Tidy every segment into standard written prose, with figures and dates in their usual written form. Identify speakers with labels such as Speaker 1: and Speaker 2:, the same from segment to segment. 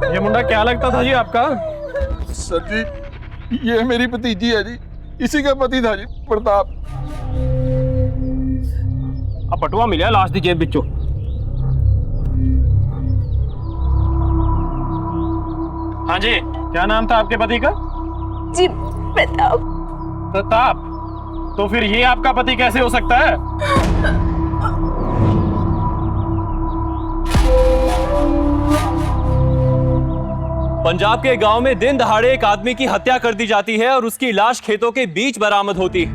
Speaker 1: ये मुंडा क्या लगता था जी आपका?
Speaker 2: सर जी, ये मेरी भतीजी है जी, इसी का पति था जी, प्रताप।
Speaker 1: अब बटुआ मिला लाश दी जेब बिचो। हाँ जी, क्या नाम था आपके पति का?
Speaker 3: जी प्रताप।
Speaker 1: प्रताप? तो फिर ये आपका पति कैसे हो सकता है?
Speaker 4: पंजाब के गांव में दिन दहाड़े एक आदमी की हत्या कर दी जाती है और उसकी लाश खेतों के बीच बरामद होती है।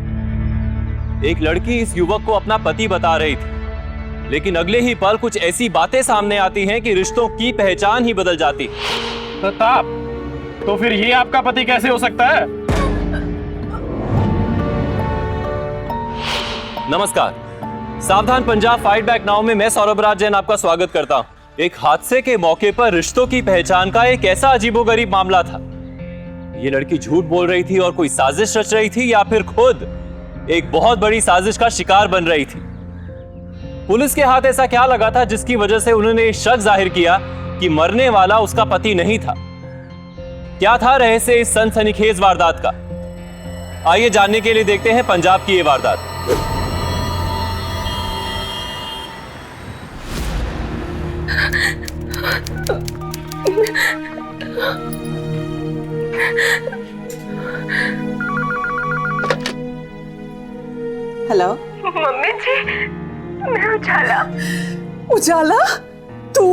Speaker 4: एक लड़की इस युवक को अपना पति बता रही थी, लेकिन अगले ही पल कुछ ऐसी बातें सामने आती हैं कि रिश्तों की पहचान ही बदल जाती है।
Speaker 1: प्रताप, तो फिर ये आपका पति कैसे हो सकता है?
Speaker 4: नमस्कार, सावधान पंजाब फाइट बैक नाउ में मैं सौरभ राज जैन आपका स्वागत करता हूं। एक हादसे के मौके पर रिश्तों की पहचान का एक ऐसा अजीबोगरीब मामला था। ये लड़की झूठ बोल रही थी और कोई साजिश रच रही थी, या फिर खुद एक बहुत बड़ी साजिश का शिकार बन रही थी। पुलिस के हाथ ऐसा क्या लगा था जिसकी वजह से उन्होंने शक जाहिर किया कि मरने वाला उसका पति नहीं था? क्या था रहस्य इस सनसनीखेज वारदात का? आइए जानने के लिए देखते हैं पंजाब की ये वारदात।
Speaker 3: हेलो
Speaker 5: मम्मी जी, मैं उजाला।
Speaker 3: उजाला, तू?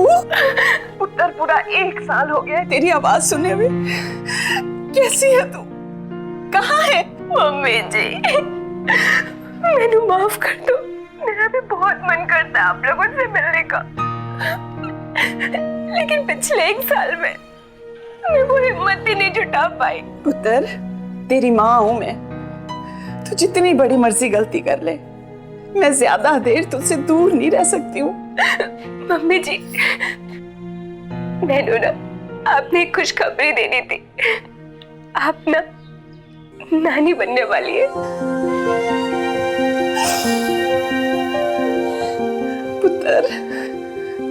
Speaker 5: पुत्र पूरा 1 साल हो गया
Speaker 3: तेरी आवाज सुने हुए। कैसी है तू? कहाँ है?
Speaker 5: मम्मी जी, मैंने माफ कर दो। मेरा भी बहुत मन करता है आप लोगों से मिलने का, लेकिन पिछले 1 साल में मैं वो हिम्मत ही नहीं जुटा पाई।
Speaker 3: पुत्र, तेरी माँ हूं मैं। तू जितनी बड़ी मर्जी गलती कर ले, मैं ज्यादा देर तुझसे दूर नहीं रह सकती हूँ।
Speaker 5: मम्मी जी, मैंने ना आपने एक खुशखबरी देनी थी। आप ना नानी बनने वाली है।
Speaker 3: पुत्र,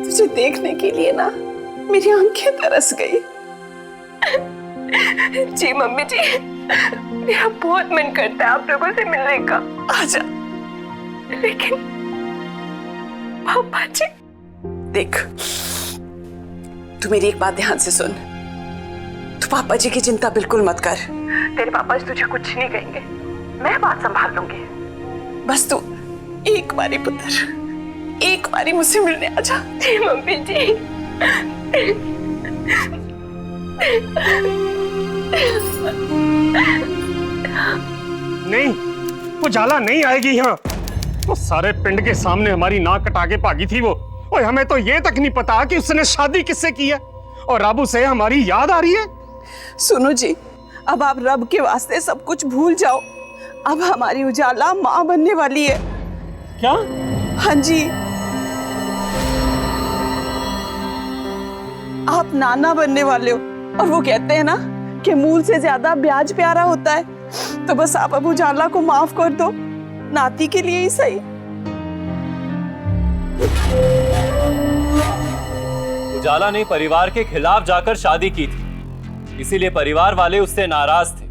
Speaker 3: तुझे देखने के लिए ना मेरी आंखें तरस गई।
Speaker 5: जी मम्मी जी, मेरा बहुत मन करता है आप लोगों से मिलने का।
Speaker 3: आजा।
Speaker 5: लेकिन पापा जी।
Speaker 3: देख, तू मेरी एक बात ध्यान से सुन। तू पापा जी की चिंता बिल्कुल मत कर।
Speaker 5: तेरे पापा जी तुझे कुछ नहीं कहेंगे, मैं बात संभाल लूंगी।
Speaker 3: बस तू एक बारी पुत्र, एक बारी मुझसे मिलने आजा।
Speaker 5: जी मम्मी जी।
Speaker 1: नहीं, वो जाला नहीं आएगी यहाँ। वो सारे पिंड के सामने हमारी नाक कटा के भागी थी वो। और हमें तो ये तक नहीं पता कि उसने शादी किससे की है। और अब उसे हमारी याद आ रही है।
Speaker 3: सुनो जी, अब आप रब के वास्ते सब कुछ भूल जाओ। अब हमारी उजाला माँ बनने वाली है।
Speaker 1: क्या?
Speaker 3: हाँ जी, आप नाना बनने वाले हो। और वो कहते हैं ना कि मूल से ज्यादा ब्याज प्यारा होता है। तो बस आप अब उजाला को माफ कर दो, नाती के लिए ही सही।
Speaker 4: उजाला ने परिवार के खिलाफ जाकर शादी की थी, इसीलिए परिवार वाले उससे नाराज थे।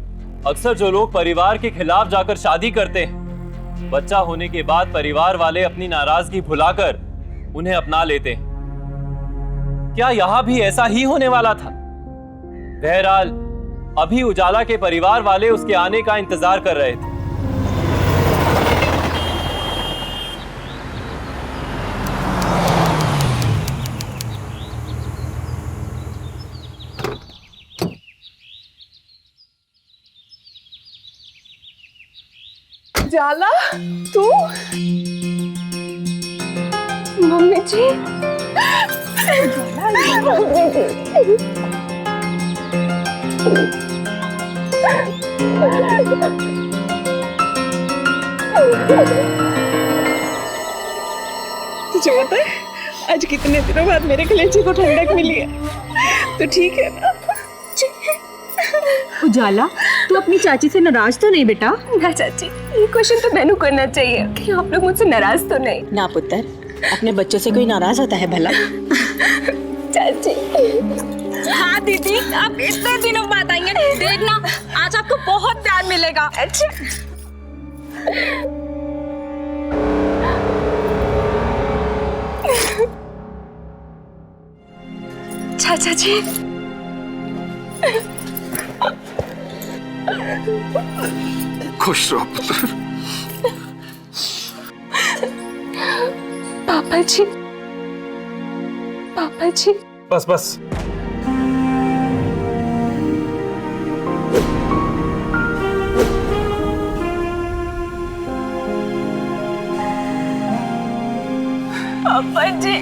Speaker 4: अक्सर जो लोग परिवार के खिलाफ जाकर शादी करते हैं, बच्चा होने के बाद परिवार वाले अपनी नाराजगी भुलाकर उन्हें अपना लेते हैं। क्या यहां भी ऐसा ही होने वाला था? बहरहाल अभी उजाला के परिवार वाले उसके आने का इंतजार कर रहे थे।
Speaker 3: उजाला, तू?
Speaker 5: मम्मी जी।
Speaker 3: तुझे पता है आज कितने दिनों बाद मेरे कलेजे को ठंडक मिली है? तो ठीक है ना?
Speaker 6: उजाला, तू अपनी चाची से नाराज तो नहीं बेटा?
Speaker 5: ना चाची, ये क्वेश्चन तो मैंने करना चाहिए कि आप लोग मुझसे नाराज तो नहीं।
Speaker 7: ना पुत्र, अपने बच्चों से कोई नाराज होता है भला?
Speaker 5: चाची।
Speaker 6: हाँ दीदी, आप इतने दिनों बाद आएंगे, देखना आज आपको बहुत प्यार मिलेगा।
Speaker 5: अच्छा। चाचा जी।
Speaker 2: खुश रहो पुत्र।
Speaker 5: पापा जी, पापा जी।
Speaker 1: बस बस।
Speaker 5: पापा जी।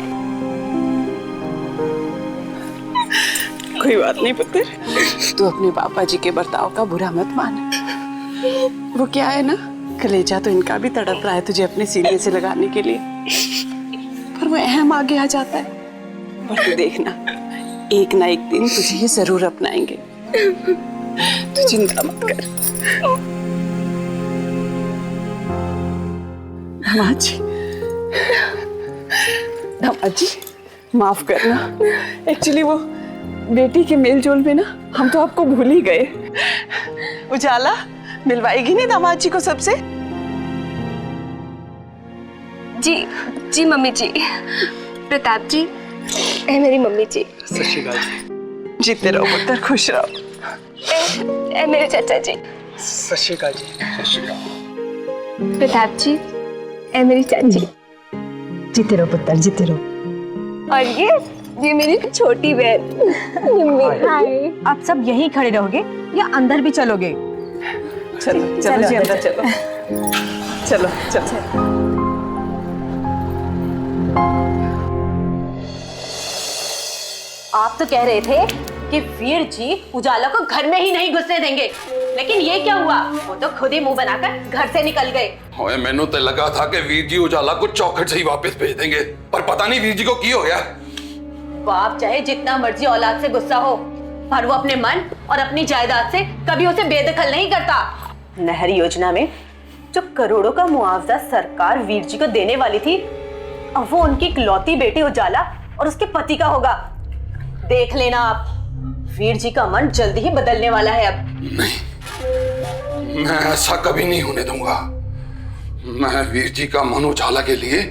Speaker 3: कोई बात नहीं पुत्र, तू अपने पापा जी के बर्ताव का बुरा मत मान। वो क्या है ना, कलेजा तो इनका भी तड़प रहा है तुझे अपने सीने से लगाने के लिए, पर वो अहम आगे आ जाता है। पर तू देखना, एक ना एक दिन तुझे ये जरूर अपनाएंगे। तू चिंता मत कर। दामाद जी, दामाद जी माफ करना। एक्चुअली वो बेटी के मेल जोल में ना हम तो आपको भूल ही गए। उजाला मिलवाएगी नहीं दामाद जी को सबसे?
Speaker 5: जी जी मम्मी जी। प्रताप जी, ए मेरी मम्मी जी।
Speaker 3: जीते रहो पुत्र, खुश रहो।
Speaker 5: ए मेरे चाचा जी। प्रताप जी, ए मेरी चाची।
Speaker 6: जीते रहो पुत्र, जीते रहो।
Speaker 5: और ये मेरी छोटी बहन। हाय।
Speaker 6: आप सब यहीं खड़े रहोगे या अंदर भी चलोगे?
Speaker 3: चलो चलो जी, अंदर चलो। चलो चलो।
Speaker 7: आप तो कह रहे थे कि वीर जी उजाला को घर में ही नहीं घुसने देंगे, लेकिन ये क्या हुआ? वो तो खुद ही मुंह बनाकर घर से निकल गए।
Speaker 2: ओए मैंने तो लगा था कि वीर जी उजाला को चौखट से ही वापस भेज देंगे, पर पता नहीं वीर जी को की हो गया।
Speaker 7: बाप चाहे जितना मर्जी औलाद से गुस्सा हो, पर वो अपने मन और अपनी जायदाद से कभी उसे बेदखल नहीं करता। नहर योजना में जो करोड़ों का मुआवजा सरकार वीर जी को देने वाली थी, अब वो उनकी इकलौती बेटी उजाला और उसके पति का होगा। देख लेना आप, वीर जी का मन जल्दी ही बदलने वाला है। अब
Speaker 2: नहीं, मैं ऐसा कभी नहीं होने दूंगा। मैं वीर जी का मन उजाला के लिए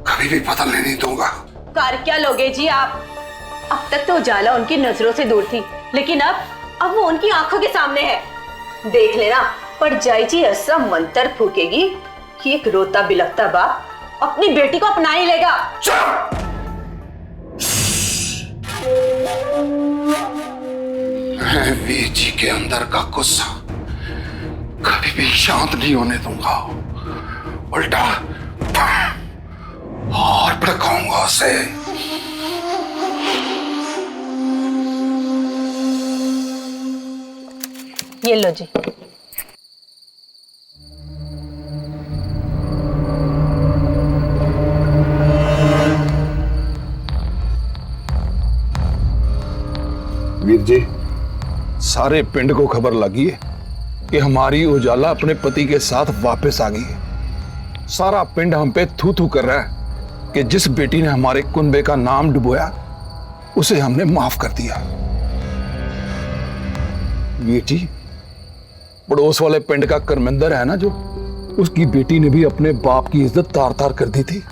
Speaker 2: कभी भी बदलने नहीं दूंगा।
Speaker 7: कर क्या लोगे जी आप? अब तक तो उजाला उनकी नजरों से दूर थी, लेकिन अब वो उनकी आंखों के सामने है। देख लेना, पर जाई जी ऐसा मंत्र फूकेगी कि एक रोता बिलखता बाप अपनी बेटी को अपना ही लेगा।
Speaker 2: मैं वीर जी के अंदर का गुस्सा कभी भी शांत नहीं होने दूंगा, उल्टा और भड़काऊंगा उसे।
Speaker 7: ये लो जी।
Speaker 2: वीर जी, सारे पिंड को खबर लगी है कि हमारी उजाला अपने पति के साथ वापस आ गई है। सारा पिंड हम पे थू थू कर रहा है कि जिस बेटी ने हमारे कुनबे का नाम डुबोया उसे हमने माफ कर दिया। वीर जी, पड़ोस वाले पिंड का करमिंदर है ना, जो उसकी बेटी ने भी अपने बाप की इज्जत तार तार कर दी थी।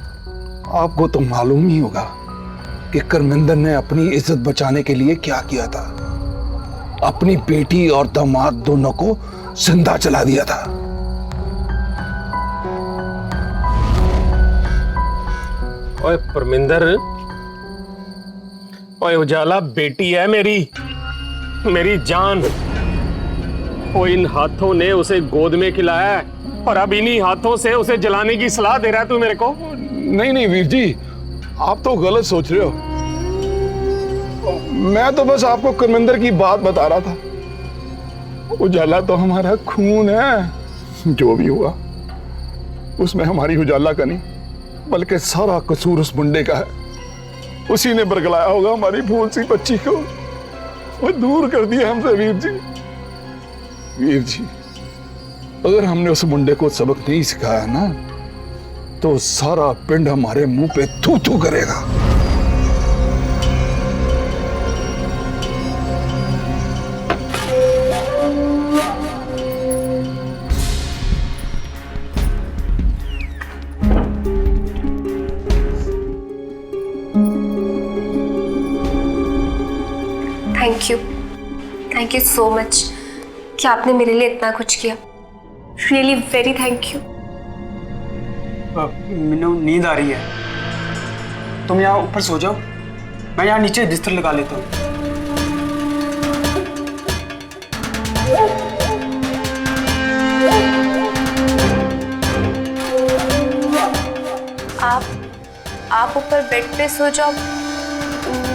Speaker 2: आपको तो मालूम ही होगा कि करमिंदर ने अपनी इज्जत बचाने के लिए क्या किया था। अपनी बेटी और दामाद दोनों को जिंदा जला दिया था।
Speaker 1: ओए परमिंदर, ओए उजाला बेटी है मेरी जान। वो इन हाथों ने उसे गोद में खिलाया है और अब इन्हीं हाथों से उसे जलाने की सलाह दे रहा है तू मेरे को?
Speaker 2: नहीं नहीं वीर जी, आप तो गलत सोच रहे हो। मैं तो बस आपको करमिंदर की बात बता रहा था। उजाला तो हमारा खून है। जो भी हुआ उसमें हमारी उजाला का नहीं, बल्कि सारा कसूर उस मुंडे का है। उसी ने बरगलाया होगा हमारी फूल सी बच्ची को। वो दूर कर दिया हमसे वीर जी। वीर जी, अगर हमने उस मुंडे को सबक नहीं सिखाया ना, तो सारा पिंड हमारे मुंह पे थू थू करेगा।
Speaker 5: थैंक यू सो मच कि आपने मेरे लिए इतना कुछ किया। Really very thank you.
Speaker 8: Meenu नींद आ रही है, तुम यहाँ ऊपर सो जाओ, मैं यहाँ नीचे बिस्तर लगा लेता हूँ।
Speaker 5: आप ऊपर बेड पे सो जाओ,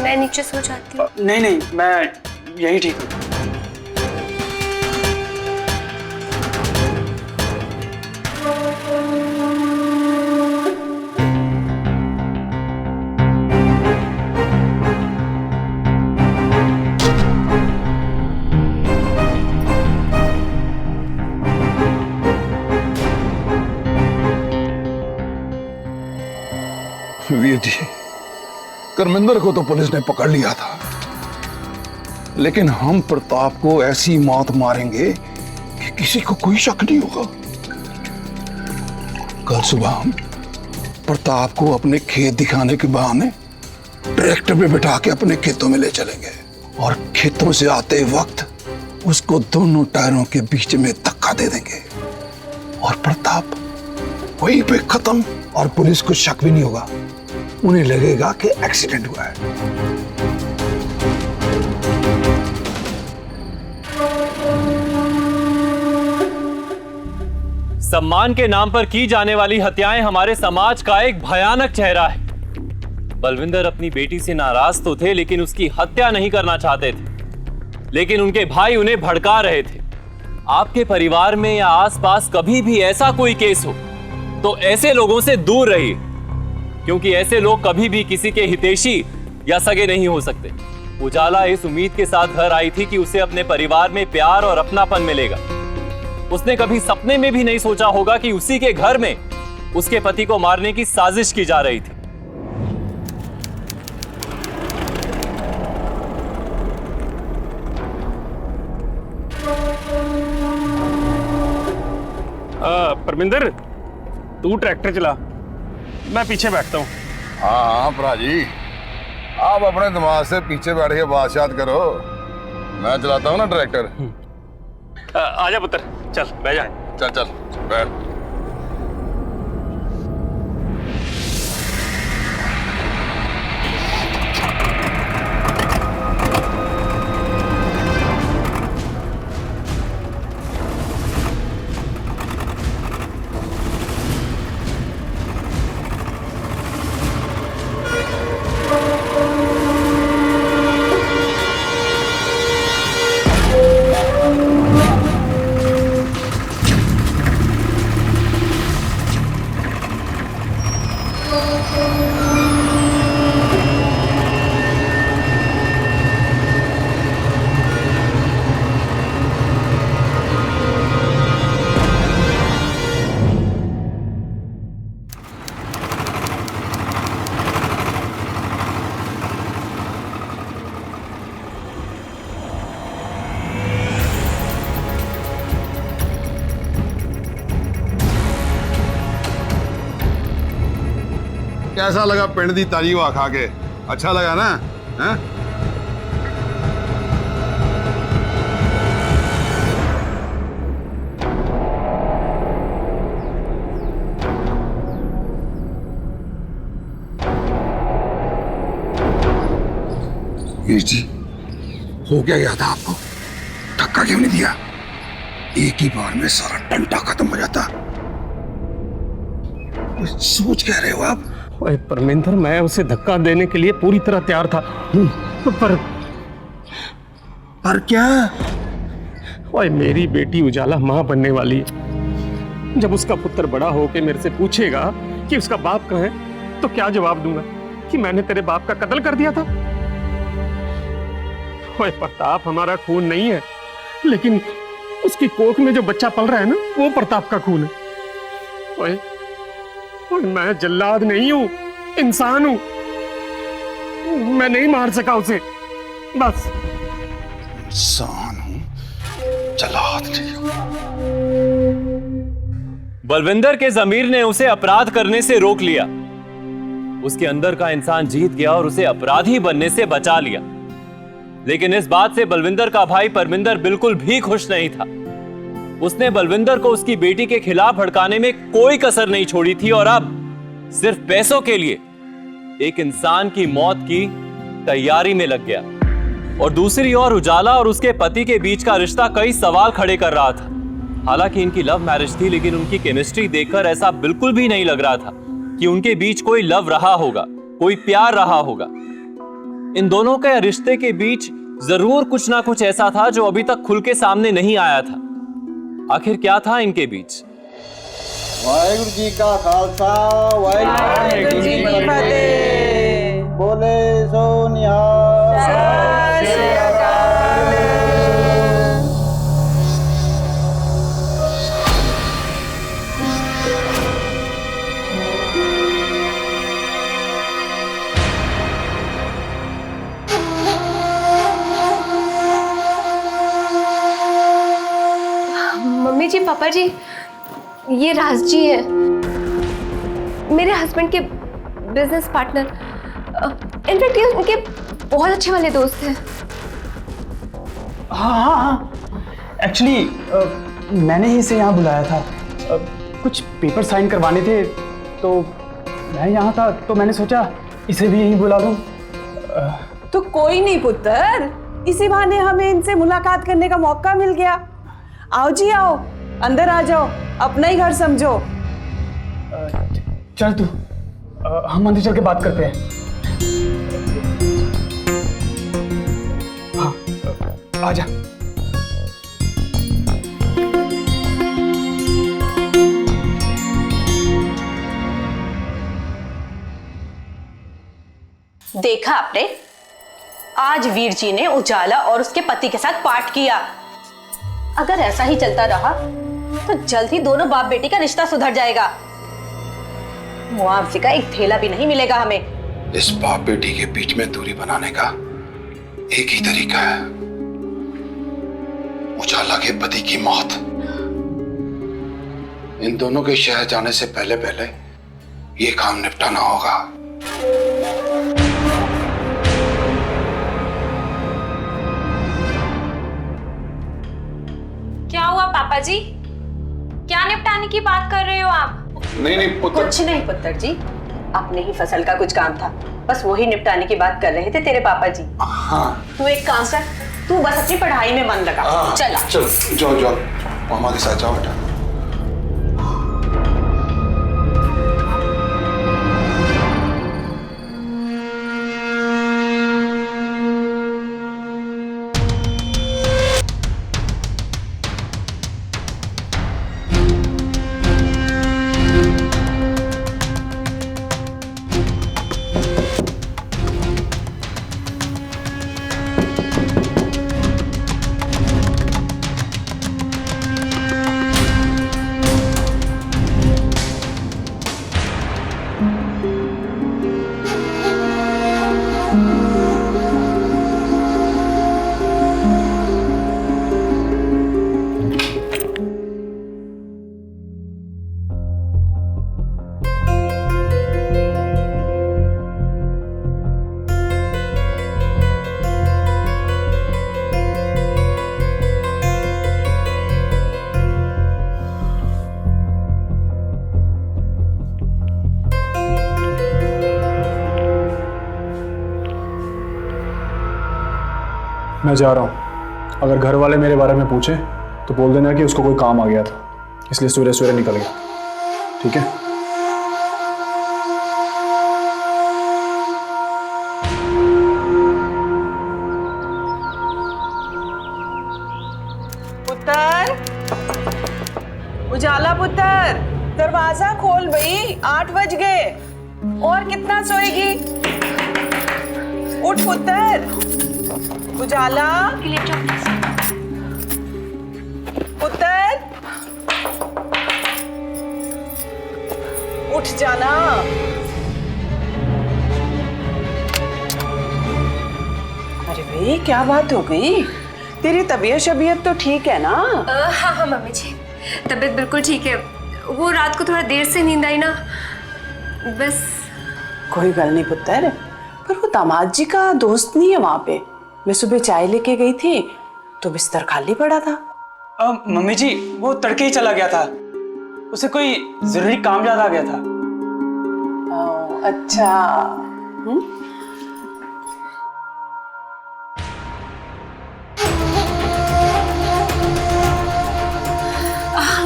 Speaker 5: मैं नीचे सो जाती हूँ।
Speaker 8: नहीं, मैं यही ठीक हूँ।
Speaker 2: वीर जी, करमिंदर को तो पुलिस ने पकड़ लिया था, लेकिन हम प्रताप को ऐसी मौत मारेंगे कि किसी को कोई शक नहीं होगा। कल सुबह हम प्रताप को अपने खेत दिखाने के बहाने ट्रैक्टर पे बिठा के अपने खेतों में ले चलेंगे, और खेतों से आते वक्त उसको दोनों टायरों के बीच में धक्का दे देंगे, और प्रताप वहीं पे खत्म, और पुलिस को शक भी नहीं होगा। उन्हें लगेगा कि एक्सीडेंट हुआ है।
Speaker 4: सम्मान के नाम पर की जाने वाली हत्याएं हमारे समाज का एक भयानक चेहरा है। बलविंदर अपनी बेटी से नाराज तो थे, लेकिन उसकी हत्या नहीं करना चाहते थे, लेकिन उनके भाई उन्हें भड़का रहे थे। आपके परिवार में या आसपास कभी भी ऐसा कोई केस हो तो ऐसे लोगों से दूर रहिए, क्योंकि ऐसे लोग कभी भी किसी के हितैषी या सगे नहीं हो सकते। उजाला इस उम्मीद के साथ घर आई थी कि उसे अपने परिवार में प्यार और अपनापन मिलेगा। उसने कभी सपने में भी नहीं सोचा होगा कि उसी के घर में उसके पति को मारने की साजिश की जा रही थी।
Speaker 1: परमिंदर, तू ट्रैक्टर चला, मैं पीछे बैठता हूँ।
Speaker 9: हाँ भरा जी, आप अपने दिमाग से पीछे बैठ के बातचीत करो, मैं चलाता हूँ ना ट्रैक्टर।
Speaker 1: आजा पुत्र, चल बैठ जा।
Speaker 9: चल चल बैठ। कैसा लगा पिंड दी ताजी हवा खा के? अच्छा लगा ना? हैं?
Speaker 2: वीर जी, हो क्या गया था आपको? धक्का क्यों नहीं दिया? एक ही बार में सारा टंटा खत्म हो जाता। सोच क्या रहे हो आप?
Speaker 1: ओए परमिंदर, मैं उसे धक्का देने के लिए पूरी तरह तैयार था, पर
Speaker 2: क्या?
Speaker 1: ओए, मेरी बेटी उजाला मां बनने वाली है। जब उसका पुत्र बड़ा होके मेरे से पूछेगा कि उसका बाप कहाँ है, तो क्या जवाब दूंगा? कि मैंने तेरे बाप का कत्ल कर दिया था? ओए प्रताप हमारा खून नहीं है, लेकिन उसकी कोख में जो बच्चा पल रहा है ना, वो प्रताप का खून है। ओए, ओए, मैं जल्लाद नहीं हूं, इंसान हूं। मैं नहीं मार सका उसे, बस।
Speaker 2: इंसान हूं, जल्लाद नहीं हूं।
Speaker 4: बलविंदर के जमीर ने उसे अपराध करने से रोक लिया। उसके अंदर का इंसान जीत गया और उसे अपराधी बनने से बचा लिया। लेकिन इस बात से बलविंदर का भाई परमिंदर बिल्कुल भी खुश नहीं था। उसने बलविंदर को उसकी बेटी के खिलाफ भड़काने में कोई कसर नहीं छोड़ी थी और अब सिर्फ पैसों के लिए एक इंसान की मौत की तैयारी में लग गया। और दूसरी ओर उजाला और उसके पति के बीच का रिश्ता कई सवाल खड़े कर रहा था। हालांकि इनकी लव मैरिज थी, लेकिन उनकी केमिस्ट्री देखकर ऐसा बिल्कुल भी नहीं लग रहा था कि उनके बीच कोई लव रहा होगा, कोई प्यार रहा होगा। इन दोनों के रिश्ते के बीच जरूर कुछ ना कुछ ऐसा था जो अभी तक खुल के सामने नहीं आया था। आखिर क्या था इनके बीच?
Speaker 10: वाहिगुरु जी का खालसा, वाहिगुरु जी की फतेह। बोले सो निहाल। सत श्री अकाल।
Speaker 5: मम्मी जी, पापा जी, ये राज जी है, मेरे हस्बैंड के बिजनेस पार्टनर। इनफैक्ट ये उनके बहुत अच्छे वाले दोस्त हैं।
Speaker 8: हाँ हाँ हाँ, एक्चुअली मैंने ही इसे यहाँ बुलाया था। कुछ पेपर साइन करवाने थे, तो मैं यहाँ था, तो मैंने सोचा इसे भी यहीं बुला लूँ।
Speaker 3: तो कोई नहीं पुत्र, इसी बहाने हमें इनसे मुलाकात करने का मौका मिल गया। आओ जी आओ, अंदर आ जाओ, अपना ही घर समझो।
Speaker 8: चल तू, हम अंदर चल के बात करते हैं। हाँ, आजा।
Speaker 7: देखा आपने, आज वीर जी ने उजाला और उसके पति के साथ पार्ट किया। अगर ऐसा ही चलता रहा तो जल्द ही दोनों बाप बेटी का रिश्ता सुधर जाएगा। मुआवजे का एक थैला भी नहीं मिलेगा हमें।
Speaker 2: इस बाप बेटी के बीच में दूरी बनाने का एक ही तरीका है, उजाला के पति की मौत। इन दोनों के शहर जाने से पहले पहले ये काम निपटाना होगा।
Speaker 6: क्या हुआ पापा जी? क्या निपटाने की बात कर रहे हो आप?
Speaker 2: नहीं पुत्र।
Speaker 7: कुछ नहीं पुत्र जी, अपने ही फसल का कुछ काम था, बस वही निपटाने की बात कर रहे थे तेरे पापा जी।
Speaker 2: हाँ।
Speaker 7: तू एक काम कर, तू बस अपनी पढ़ाई में मन लगा। चला
Speaker 2: चल, जाओ जाओ, मामा के साथ जाओ बेटा।
Speaker 8: मैं जा रहा हूँ। अगर घर वाले मेरे बारे में पूछे तो बोल देना कि उसको कोई काम आ गया था, इसलिए सवेरे सवेरे निकल गया। ठीक है?
Speaker 3: पुत्र, उजाला पुत्र, दरवाजा खोल भाई, 8 बज गए। और कितना सोएगी? उठ पुत्र। उजाला, पुत्र उठ जाना। अरे भाई क्या बात हो गई? तेरी तबीयत शबीयत तो ठीक है ना?
Speaker 5: हाँ हाँ मम्मी जी, तबीयत बिल्कुल ठीक है। वो रात को थोड़ा देर से नींद आई ना, बस।
Speaker 3: कोई गल नहीं पुत्र, पर वो दामाद जी का दोस्त नहीं है वहां पे। मैं सुबह चाय लेके गई थी तो बिस्तर खाली पड़ा था।
Speaker 8: मम्मी जी वो तड़के ही चला गया था, उसे कोई जरूरी काम याद आ गया था।
Speaker 3: अच्छा।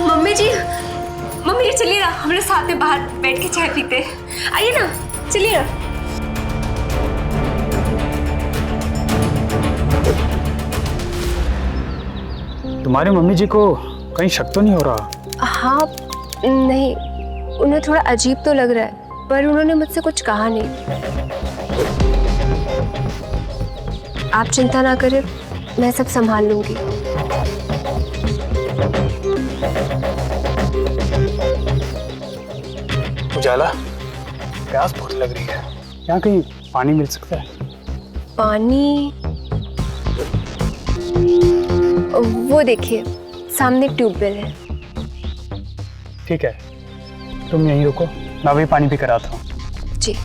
Speaker 5: मम्मी जी चलिए ना, हम लोग साथ में बाहर बैठ के चाय पीते हैं। आइए ना, चलिए ना।
Speaker 8: तुम्हारी मम्मी जी को कहीं शक तो नहीं हो रहा?
Speaker 5: हाँ नहीं, उन्हें थोड़ा अजीब तो लग रहा है, पर उन्होंने मुझसे कुछ कहा नहीं। आप चिंता ना करें, मैं सब संभाल लूंगी।
Speaker 8: उजाला, प्यास बहुत लग रही है, यहाँ कहीं पानी मिल सकता है?
Speaker 5: पानी? वो देखिए, सामने ट्यूबवेल है।
Speaker 8: ठीक है, तुम यहीं रुको, मैं भी पानी पी कर आता हूँ।
Speaker 5: जी।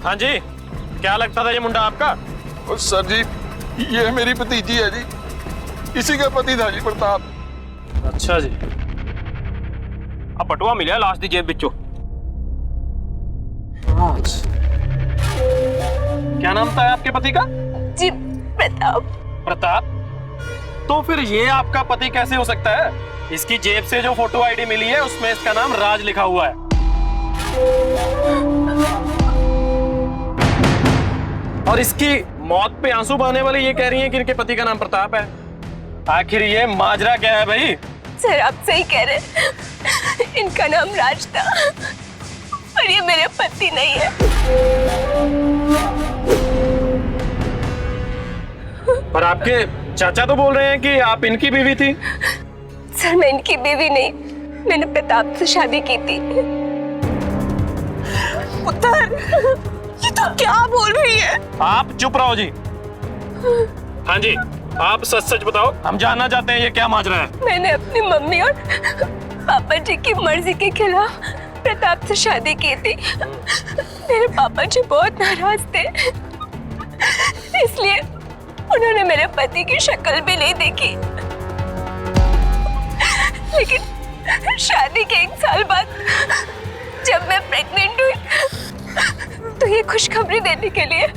Speaker 1: हाँ जी, क्या लगता था ये मुंडा आपका?
Speaker 2: और सर जी, ये मेरी भतीजी है जी, इसी का पति था जी प्रताप।
Speaker 1: अच्छा जी। अब बटुआ मिला लाश दी जेब बिचो। क्या नाम था आपके पति का?
Speaker 5: जी, प्रताप।
Speaker 1: प्रताप? तो फिर ये आपका पति कैसे हो सकता है? इसकी जेब से जो फोटो आईडी मिली है उसमें इसका नाम राज लिखा हुआ है। और इसकी मौत पे आंसू बहाने वाले ये कह रही हैं कि इनके पति का नाम प्रताप है। आखिर ये माजरा क्या है भाई?
Speaker 5: सर आप सही कह रहे हैं, इनका नाम राज था और ये मेरे पति नहीं है।
Speaker 1: पर आपके चाचा तो बोल रहे हैं कि आप इनकी बीवी थी।
Speaker 5: सर मैं इनकी बीवी नहीं, मैंने प्रताप से शादी की थी।
Speaker 3: पुत्र, ये तो क्या बोल रही है?
Speaker 1: आप चुप रहो जी। हाँ जी, आप सच सच बताओ, हम जानना चाहते हैं ये क्या माजरा है।
Speaker 5: मैंने अपनी मम्मी और पापा जी की मर्जी के खिलाफ प्रताप से शादी की थी। मेरे पापा जी बहुत नाराज थे, इसलिए उन्होंने मेरे पति की शक्ल भी नहीं देखी। लेकिन शादी के 1 साल बाद जब मैं प्रेग्नेंट हुई तो ये खुशखबरी देने के लिए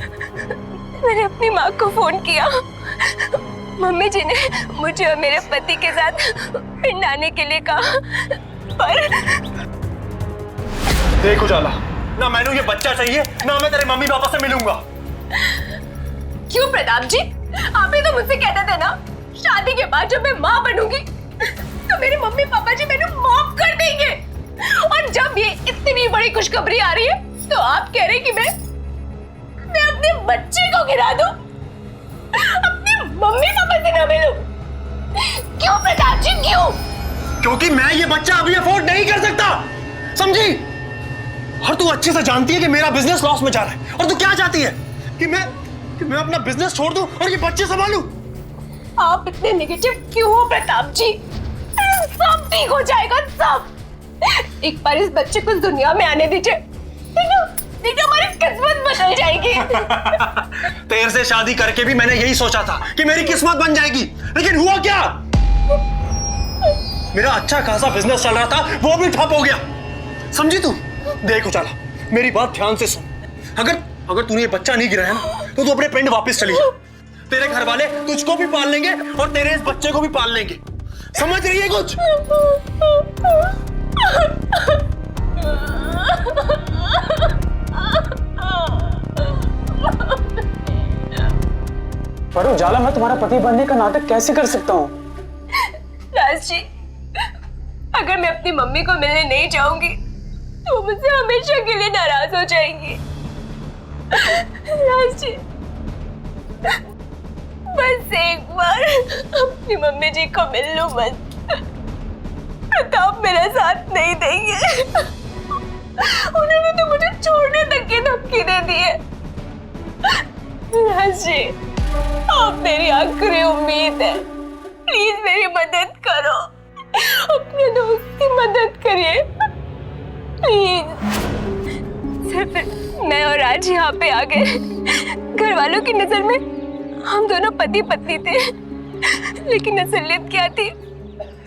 Speaker 5: मैंने अपनी माँ को फोन किया। मम्मी जी ने मुझे और मेरे पति के साथ पिंड आने के लिए कहा, पर
Speaker 1: देख उजाला, ना मैंने ये बच्चा चाहिए ना मैं तेरे मम्मी पापा से मिलूंगा।
Speaker 5: क्यों प्रताप जी, आप ही तो मुझसे कहते थे ना शादी के बाद जब मैं माँ बनूंगी तो मेरे मम्मी पापा जी मैंने माफ कर देंगे। और जब ये इतनी बड़ी खुशखबरी आ रही है तो आप कह रहे हैं कि मैं अपने बच्चे को गिरा दूं, अपने मम्मी पापा से ना मिलूं। क्यों प्रताप जी, क्यों?
Speaker 1: क्योंकि मैं ये बच्चा अभी अफोर्ड नहीं कर सकता, समझी? और तू अच्छे से जानती है कि मेरा बिजनेस लॉस में जा रहा है, और तू क्या चाहती है कि मैं अपना बिजनेस छोड़ दूं और ये बच्चे संभालूं?
Speaker 5: आप इतने नेगेटिव क्यों हो प्रताप जी? सब ठीक हो जाएगा, सब। एक बार इस बच्चे को दुनिया में आने दीजिए, देखो हमारी किस्मत बदल जाएगी।
Speaker 11: तेरे से शादी करके भी मैंने यही सोचा था कि मेरी किस्मत बन जाएगी, लेकिन हुआ क्या? मेरा अच्छा खासा बिजनेस चल रहा था, वो भी ठप हो गया। समझी तू? देख उजाला, मेरी बात ध्यान से सुन। अगर तूने ये बच्चा नहीं गिराया ना, तो तू अपने पिंड वापस चली जा। तेरे घर वाले तुझको भी पाल लेंगे और तेरे इस बच्चे को भी पाल लेंगे। समझ रही है कुछ?
Speaker 8: पर उजाला, मैं तुम्हारा पति बनने का नाटक कैसे कर सकता हूँ?
Speaker 5: राज जी, अगर मैं अपनी मम्मी को मिलने नहीं जाऊंगी तो मुझसे हमेशा के लिए नाराज हो जाएंगी। राज जी, बस एक बार अपनी मम्मी जी को मिल लो मत। प्रताप मेरा साथ नहीं देंगे। उन्होंने तो मुझे छोड़ने तक की धमकी दे दी है। राज जी, आप मेरी आखिरी उम्मीद है, प्लीज मेरी मदद करो, अपने दोस्त की मदद करिए प्लीज। सिर्फ मैं और राज यहाँ पे आ गए। घर वालों की नजर में हम दोनों पति पत्नी थे, लेकिन असलियत क्या थी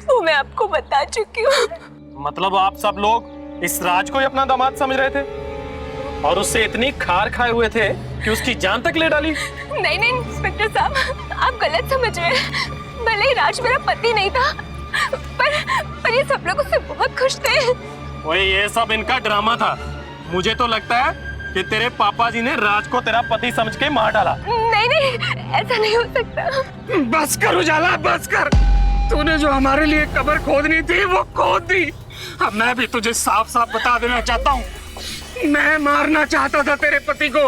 Speaker 5: वो मैं आपको बता चुकी हूँ।
Speaker 4: मतलब आप सब लोग इस राज को ही अपना दामाद समझ रहे थे और उससे इतनी खार खाए हुए थे कि उसकी जान तक ले डाली?
Speaker 5: नहीं इंस्पेक्टर साहब, आप गलत समझ रहे हैं। भले ही राज मेरा पति नहीं था, पर ये सब लोग उससे बहुत खुश थे।
Speaker 4: वही ये सब इनका ड्रामा था। मुझे तो लगता है कि तेरे पापा जी ने राज को तेरा पति समझ के मार डाला।
Speaker 5: नहीं, ऐसा नहीं हो सकता।
Speaker 1: बस कर उजाला, बस कर। तूने जो हमारे लिए कब्र खोदनी थी वो खोद दी। अब मैं भी तुझे साफ साफ बता देना चाहता हूँ, मैं मारना चाहता था तेरे पति को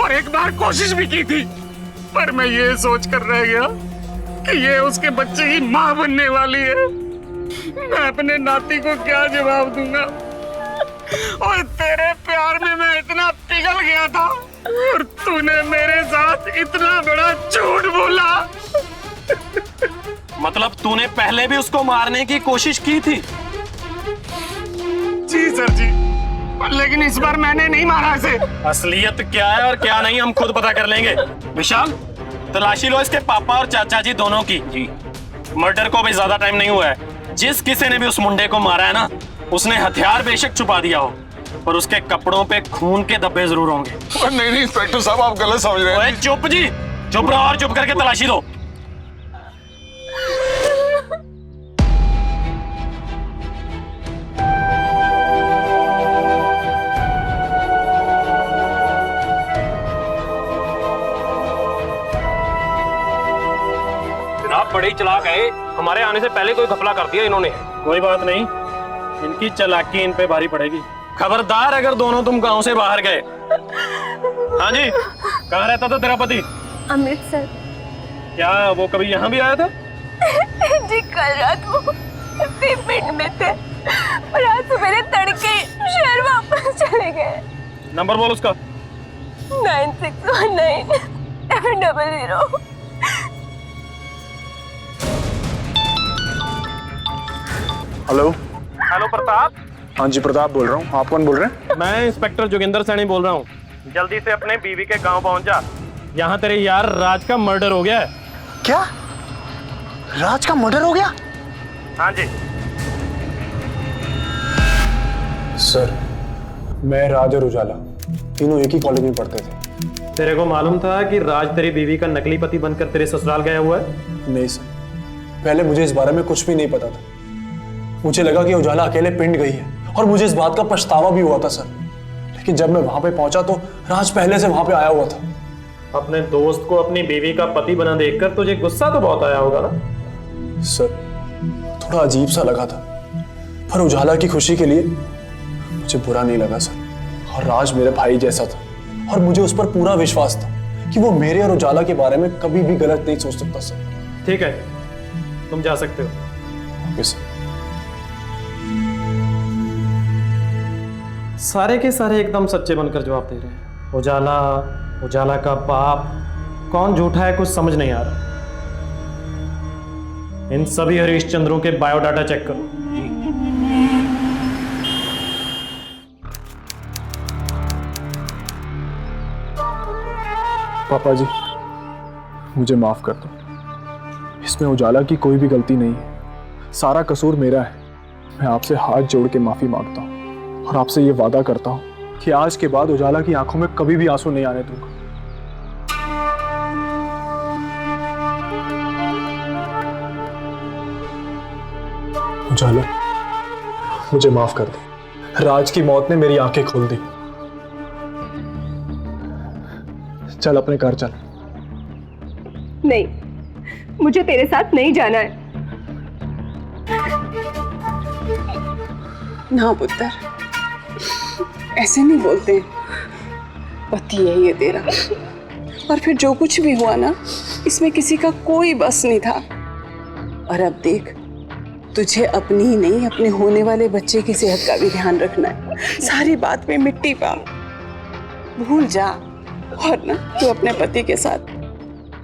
Speaker 1: और एक बार कोशिश भी की थी, पर मैं ये सोच कर रह गया कि ये उसके बच्चे की माँ बनने वाली है। मैं अपने नाती को क्या जवाब दूंगा? और तेरे प्यार में मैं इतना पिघल गया था और तूने मेरे साथ इतना बड़ा झूठ बोला।
Speaker 4: मतलब तूने पहले भी उसको मारने की कोशिश की थी?
Speaker 1: जी सर जी, लेकिन इस बार मैंने नहीं मारा इसे।
Speaker 4: असलियत क्या है और क्या नहीं हम खुद पता कर लेंगे। विशाल, तलाशी लो इसके पापा और चाचा जी दोनों की। जी। मर्डर को भी ज्यादा टाइम नहीं हुआ है। जिस किसी ने भी उस मुंडे को मारा है ना, उसने हथियार बेशक छुपा दिया हो, पर उसके कपड़ों पे खून के धब्बे जरूर होंगे।
Speaker 9: नहीं इंस्पेक्टर साहब, आप गलत समझ रहे हैं।
Speaker 4: चुप जी, चुप रहो और चुप करके तलाशी दो। जनाब बड़े ही चालाक है, हमारे आने से पहले कोई घपला कर दिया इन्होंने। कोई बात नहीं, इनकी चालाकी इन पे भारी पड़ेगी। खबरदार अगर दोनों तुम गांव से बाहर गए। हाँ जी, कहाँ रहता था तेरा पति?
Speaker 5: अमृतसर।
Speaker 4: क्या वो कभी यहाँ भी आया था?
Speaker 5: जी, कल रात वो अपने पिंड में थे और आज सवेरे तड़के शहर वापस चले गए।
Speaker 4: नंबर बोल उसका।
Speaker 5: 9619 700।
Speaker 8: हेलो।
Speaker 4: हेलो प्रताप।
Speaker 8: हाँ जी, प्रताप बोल रहा हूँ। आप कौन बोल रहे हैं?
Speaker 4: मैं इंस्पेक्टर जोगिंदर सैनी बोल रहा हूँ। जल्दी से अपने बीवी के गांव पहुंच जा। यहाँ तेरे यार राज का मर्डर हो गया है।
Speaker 11: क्या? राज का मर्डर हो गया?
Speaker 4: हाँ जी।
Speaker 8: सर, मैं राज और उजाला तीनों एक ही कॉलेज में पढ़ते थे।
Speaker 4: तेरे को मालूम था कि राज तेरी बीवी का नकली पति बनकर तेरे ससुराल गया हुआ है?
Speaker 8: नहीं सर, पहले मुझे इस बारे में कुछ भी नहीं पता था। मुझे लगा कि उजाला अकेले पिंड गई है और मुझे इस बात का पछतावा भी हुआ था सर। लेकिन जब मैं वहां पे पहुंचा तो राज पहले से वहां पे आया हुआ था।
Speaker 4: अपने दोस्त को अपनी बीवी का पति बना देखकर तुझे गुस्सा तो बहुत आया होगा ना?
Speaker 8: सर, थोड़ा अजीब सा लगा था, पर उजाला की खुशी के लिए मुझे बुरा नहीं लगा सर। और राज मेरे भाई जैसा था और मुझे उस पर पूरा विश्वास था कि वो मेरे और उजाला के बारे में कभी भी गलत नहीं सोच सकता सर।
Speaker 4: ठीक है, तुम जा सकते हो।
Speaker 8: Okay sir.
Speaker 4: सारे के सारे एकदम सच्चे बनकर जवाब दे रहे हैं। उजाला का बाप कौन झूठा है कुछ समझ नहीं आ रहा। इन सभी हरीशचंद्रों के बायोडाटा चेक करो।
Speaker 8: पापा जी, मुझे माफ कर दो। इसमें उजाला की कोई भी गलती नहीं है, सारा कसूर मेरा है। मैं आपसे हाथ जोड़ के माफी मांगता हूँ और आपसे ये वादा करता हूँ कि आज के बाद उजाला की आंखों में कभी भी आंसू नहीं आने दूंगा। उजाला, मुझे माफ कर दे। राज की मौत ने मेरी आंखें खोल दी। चल अपने घर चल।
Speaker 5: नहीं, मुझे तेरे साथ नहीं जाना है।
Speaker 3: ना पुत्र, ऐसे नहीं बोलते। पति है ये तेरा, और फिर जो कुछ भी हुआ ना, इसमें किसी का कोई बस नहीं था। और अब देख, तुझे अपनी ही नहीं, अपने होने वाले बच्चे की सेहत का भी ध्यान रखना है। सारी बात में मिट्टी पा, भूल जा, और ना तू अपने पति के साथ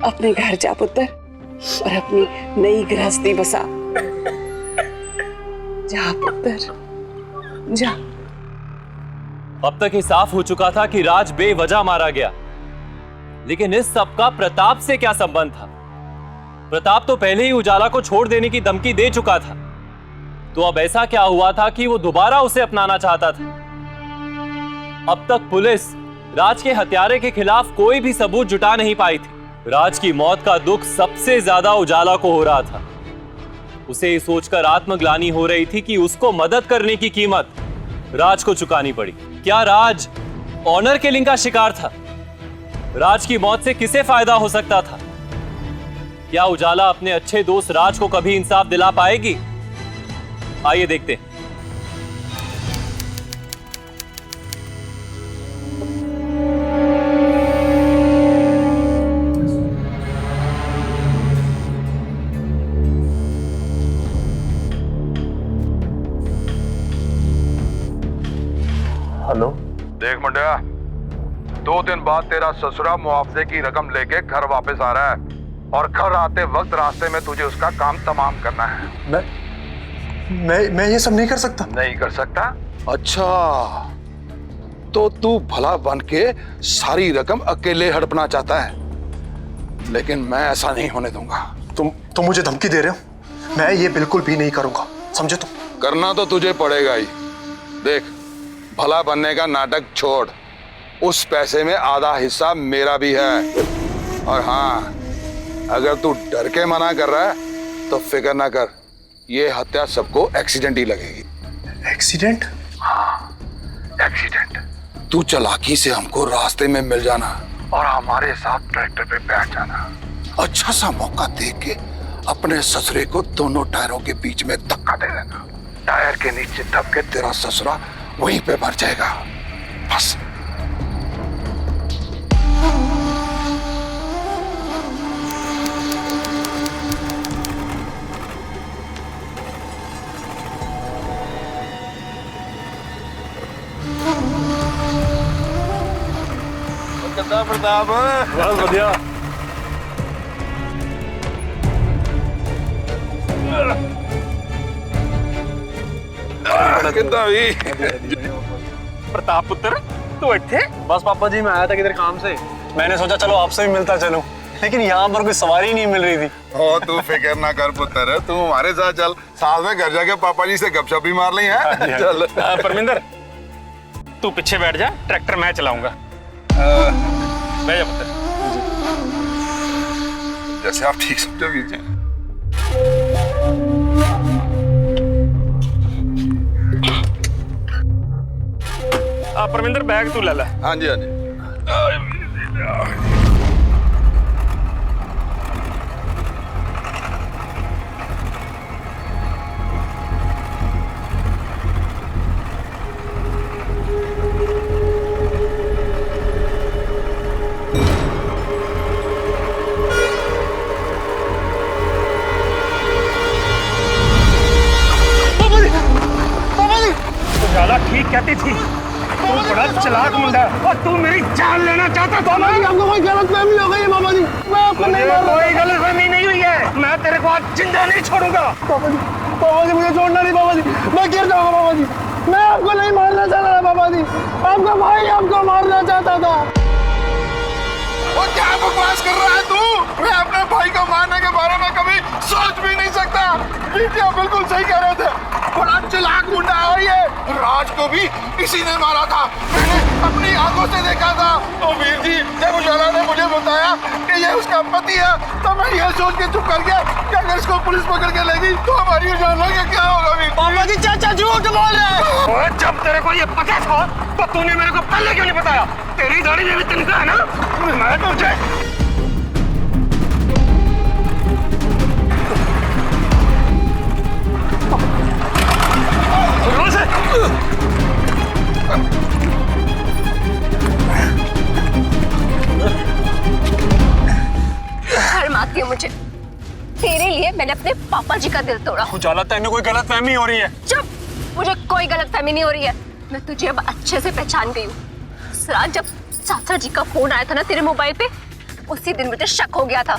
Speaker 3: अपने घर जा पुत्र, और अपनी नई गृहस्थी बसा। जा पुत्र, जा।
Speaker 4: अब तक ये साफ हो चुका था कि राज बेवजह मारा गया, लेकिन इस सब का प्रताप से क्या संबंध था? प्रताप तो पहले ही उजाला को छोड़ देने की धमकी दे चुका था, तो अब ऐसा क्या हुआ था कि वो दोबारा उसे अपनाना चाहता था? अब तक पुलिस राज के हत्यारे के खिलाफ कोई भी सबूत जुटा नहीं पाई थी। राज की मौत का दुख सबसे ज्यादा उजाला को हो रहा था। उसे ये सोचकर आत्मग्लानि हो रही थी कि उसको मदद करने की कीमत राज को चुकानी पड़ी। क्या राज ऑनर किलिंग का शिकार था? राज की मौत से किसे फायदा हो सकता था? क्या उजाला अपने अच्छे दोस्त राज को कभी इंसाफ दिला पाएगी? आइए देखते हैं।
Speaker 8: हेलो।
Speaker 9: देख मुंडिया, 2 दिन बाद तेरा ससुरा मुआवजे की रकम लेके घर वापस आ रहा है, और घर आते वक्त रास्ते में तुझे उसका काम तमाम करना है।
Speaker 8: मैं ये सब नहीं कर सकता।
Speaker 9: नहीं कर सकता?
Speaker 2: अच्छा, तो तू भला बन के सारी रकम अकेले हड़पना चाहता है, लेकिन मैं ऐसा नहीं होने दूंगा।
Speaker 8: तुम मुझे धमकी दे रहे हो? मैं ये बिल्कुल भी नहीं करूंगा, समझे तुम?
Speaker 9: करना तो तुझे पड़ेगा ही। देख, भला बनने का नाटक छोड़, उस पैसे में आधा हिस्सा मेरा भी है। और हाँ, अगर तू डर के मना कर रहा है तो फिक्र ना कर, ये हत्या सबको एक्सीडेंट ही लगेगी।
Speaker 8: एक्सीडेंट?
Speaker 9: हाँ, एक्सीडेंट। तू चालाकी से हमको रास्ते में मिल जाना और हमारे साथ ट्रैक्टर पे बैठ जाना। अच्छा सा मौका देख के अपने ससुरे को दोनों टायरों के बीच में धक्का दे देना। टायर के नीचे दब के तेरा ससुरा वहीं पे मर जाएगा, बस। कितना प्रताप?
Speaker 11: बहुत बढ़िया।
Speaker 1: प्रताप पुत्र, तू इत्थे?
Speaker 11: बस पापा जी, मैं आया था किधर काम से, मैंने सोचा चलो आपसे भी मिलता चलूं, लेकिन यहाँ पर कोई सवारी नहीं मिल रही थी।
Speaker 9: ओ, तू फिक्र ना कर पुत्र, तू हमारे साथ चल, साथ में घर जाके पापा जी से गपशप भी मार ली है। चल।
Speaker 1: परमिंदर, तू पीछे बैठ जा, ट्रैक्टर मैं चलाऊंगा। बैठ जा पुत्र।
Speaker 9: जैसे आप ठीक समझो कीजिए।
Speaker 1: परमिंदर, बैग तू ले ले।
Speaker 9: हाँ जी, हाँ जी।
Speaker 1: उजाला ठीक कहती थी, तू बड़ा चालाक मुंडा है और तू मेरी जान लेना चाहता था ना?
Speaker 10: आपको कोई गलतफहमी हो गई है बाबा जी, मैं आपको नहीं मार रहा।
Speaker 1: कोई गलतफहमी नहीं हुई है, मैं तेरे को आज जिंदा नहीं छोड़ूंगा।
Speaker 10: बाबा जी मुझे छोड़ना नहीं बाबा जी, मैं गिर जाऊंगा बाबा जी। मैं आपको नहीं मारना चाह रहा बाबा जी, आपका भाई आपको मारना चाहता था।
Speaker 9: वो क्या बकवास कर रहा है तू? मैं अपने भाई को मारने के बारे में कभी सोच भी नहीं सकता। बिटिया बिल्कुल सही कह रहे थे, बड़ा चालाक गुंडा है ये। राज को भी इसी ने मारा था, मैंने अपनी आंखों से देखा था। तो वीर जी, जब उजाला ने मुझे बताया कि ये उसका पति है, तो मैं ये सोच के चुप कर गया कि अगर इसको पुलिस पकड़ के लेगी तो हमारी उजाला का क्या होगा? वीर
Speaker 10: पापा जी चाचा झूठ बोल रहे हैं।
Speaker 1: ओए, जब तेरे को ये पता था तो तूने मेरे को पहले क्यों नहीं बताया? तेरी दाढ़ी में भी तिनका है ना? मैं तुझे
Speaker 5: शर्म आती है मुझे। तेरे लिए मैंने अपने पापा जी का दिल तोड़ा।
Speaker 11: उजाला, तेने कोई गलत फहमी हो रही है।
Speaker 5: चुप, मुझे कोई गलत फहमी नहीं हो रही है। मैं तुझे अब अच्छे से पहचान गई हूँ। रात जब चाचा जी का फोन आया था ना तेरे मोबाइल पे, उसी दिन मुझे शक हो गया था।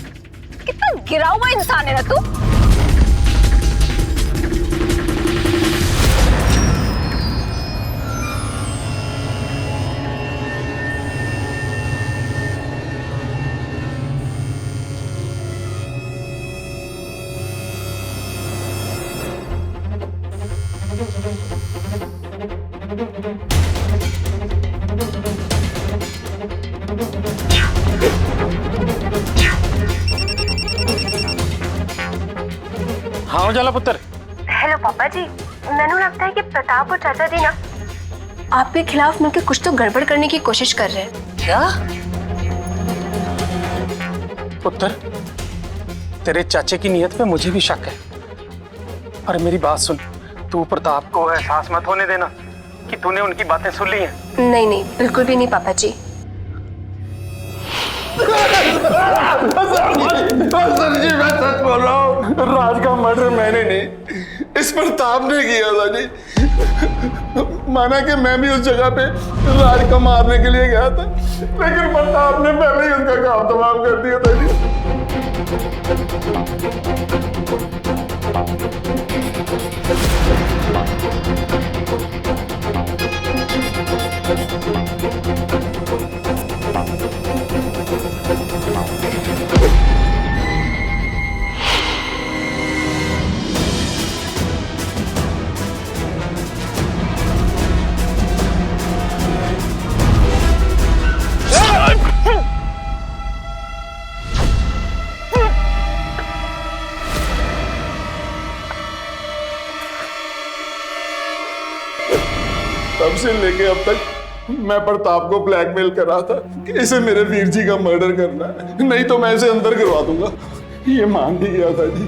Speaker 5: कितना गिरा हुआ इंसान है ना तू।
Speaker 1: हाँ उजाला पुत्र।
Speaker 5: हेलो पापा जी, मैंने लगता है कि प्रताप और चाचा जी ना आपके खिलाफ मिलकर कुछ तो गड़बड़ करने की कोशिश कर रहे हैं।
Speaker 11: क्या? पुत्र, तेरे चाचे की नीयत पे मुझे भी शक है। और मेरी बात सुन, तू प्रताप को एहसास मत होने देना कि तूने उनकी बातें सुन ली हैं।
Speaker 5: नहीं नहीं, बिल्कुल भी नहीं पापा जी।
Speaker 9: सर जी, मैं सच बोल रहा हूँ, राज का मर्डर मैंने नहीं, इस प्रताप ने किया था जी। माना कि मैं भी उस जगह पे राज को मारने के लिए गया था, लेकिन प्रताप ने पहले ही उसका काम तमाम कर दिया था जी। तब से लेके अब तक मैं प्रताप को ब्लैकमेल कर रहा था कि इसे मेरे वीर जी का मर्डर करना है, नहीं तो मैं इसे अंदर करवा दूंगा। ये मान भी गया था जी,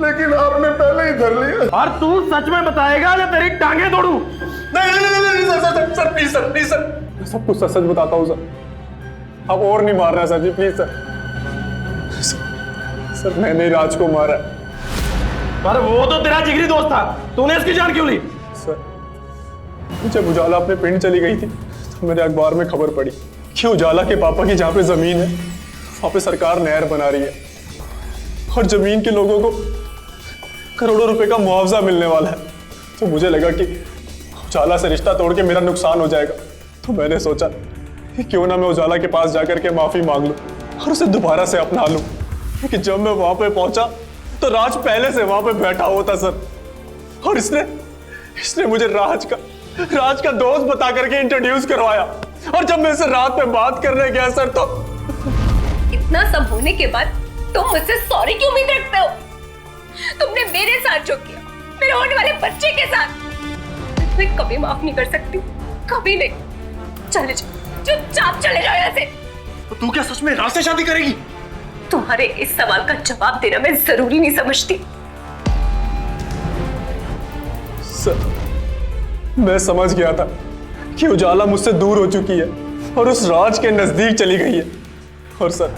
Speaker 9: लेकिन आपने पहले ही धर लिया।
Speaker 10: और तू सच में बताएगा या तेरी टांगे तोड़ू?
Speaker 11: नहीं sir, please sir, please sir, मैं सब कुछ सच बताता हूँ सर। अब और नहीं मार रहा sir ji, please sir. Sir मैंने राज को मारा।
Speaker 10: पर वो तो तेरा जिगरी दोस्त था, तूने इसकी जान क्यों ली?
Speaker 11: सर, जब उजाला अपने पिंड चली गई थी तो मेरे अखबार में खबर पड़ी कि उजाला के पापा की जहाँ पे जमीन है वहाँ पे सरकार नहर बना रही है और जमीन के लोगों को करोड़ों रुपए का मुआवजा मिलने वाला है। तो मुझे लगा कि उजाला से रिश्ता तोड़ के मेरा नुकसान हो जाएगा, तो मैंने सोचा कि क्यों ना मैं उजाला के पास जाकर के माफी मांग लूं और उसे दोबारा से अपना लूं। कि जब मैं वहां पे पहुंचा तो राज पहले से वहां पे बैठा हुआ था सर, और इसने मुझे राज का दोस्त बता करके इंट्रोड्यूस करवाया। और जब मैं इसे रात में बात करने गया सर, तो
Speaker 5: इतना सब होने के बाद तुम मुझसे सॉरी की उम्मीद रखते हो? तुमने मेरे साथ जो किया, मेरे होने वाले बच्चे के साथ, मैं कभी माफ नहीं कर सकती, कभी नहीं। चले जाओ, चुपचाप चले जाओ यहाँ से।
Speaker 11: तो तू क्या सच में राज से शादी करेगी?
Speaker 5: तुम्हारे इस सवाल का जवाब देना मैं जरूरी नहीं समझती।
Speaker 11: सर, मैं समझ गया था कि उजाला मुझसे दूर हो चुकी है और उस राज के नजदीक चली गई है। और सर,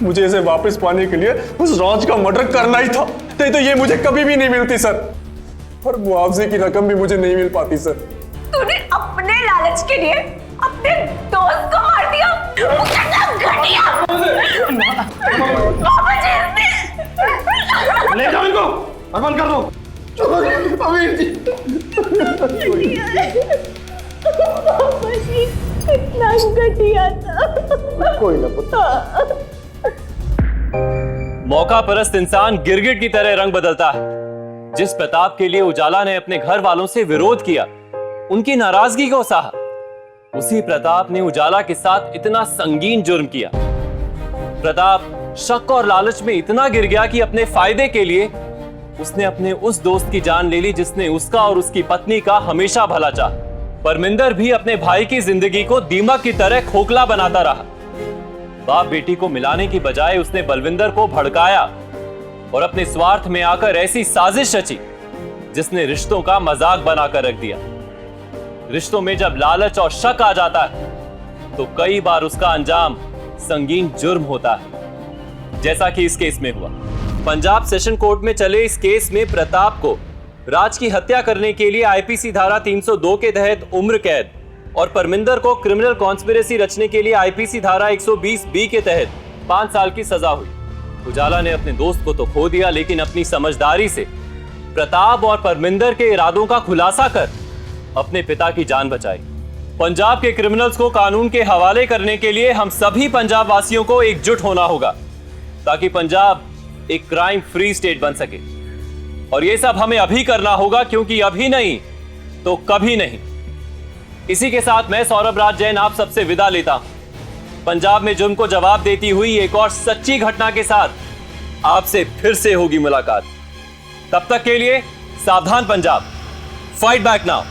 Speaker 11: मुझे इसे वापस पाने के लिए उस राज का मर्डर करना ही था, नहीं तो ये मुझे कभी भी नहीं मिलती सर, और मुआवजे की रकम भी मुझे नहीं मिल पाती सर।
Speaker 5: तूने अपने लालच के लिए अपने दोस्त को मार दिया। वो कितना घटिया। पापा जी,
Speaker 10: ले जाओ इनको और बंद कर दो।
Speaker 9: अमीर जी,
Speaker 5: पापा जी कितना घटिया था।
Speaker 10: कोई ना पुत्र।
Speaker 4: मौका परस्त इंसान गिरगिट की तरह रंग बदलता है। जिस प्रताप के लिए उजाला ने अपने घर वालों से विरोध किया, उनकी नाराजगी को सहा, उसी प्रताप ने उजाला के साथ इतना संगीन जुर्म किया। प्रताप शक और लालच में इतना गिर गया कि अपने फायदे के लिए उसने अपने उस दोस्त की जान ले ली जिसने उसका और उसकी पत्नी का हमेशा भला चाहा। परमिंदर भी अपने भाई की जिंदगी को दीमक की तरह खोखला बनाता रहा। बाप बेटी को मिलाने की बजाय उसने बलविंदर को भड़काया और अपने स्वार्थ में आकर ऐसी साजिश रची जिसने रिश्तों का मजाक बनाकर रख दिया। रिश्तों में जब लालच और शक आ जाता है तो कई बार उसका अंजाम संगीन जुर्म होता है, जैसा कि इस केस में हुआ। पंजाब सेशन कोर्ट में चले इस केस में प्रताप को राज की हत्या करने के लिए आईपीसी धारा 302 के तहत उम्र कैद और परमिंदर को क्रिमिनल कॉन्स्पिरेसी रचने के लिए आईपीसी धारा 120 बी के तहत 5 साल की सजा हुई। उजाला ने अपने दोस्त को तो खो दिया, लेकिन अपनी समझदारी से प्रताप और परमिंदर के इरादों का खुलासा कर अपने पिता की जान बचाई। पंजाब के क्रिमिनल्स को कानून के हवाले करने के लिए हम सभी पंजाब वासियों को एकजुट होना होगा, ताकि पंजाब एक क्राइम फ्री स्टेट बन सके। और यह सब हमें अभी करना होगा, क्योंकि अभी नहीं तो कभी नहीं। इसी के साथ मैं सौरभ राज जैन आप सबसे विदा लेता हूं। पंजाब में जुर्म को जवाब देती हुई एक और सच्ची घटना के साथ आपसे फिर से होगी मुलाकात। तब तक के लिए सावधान पंजाब, फाइट बैक नाउ।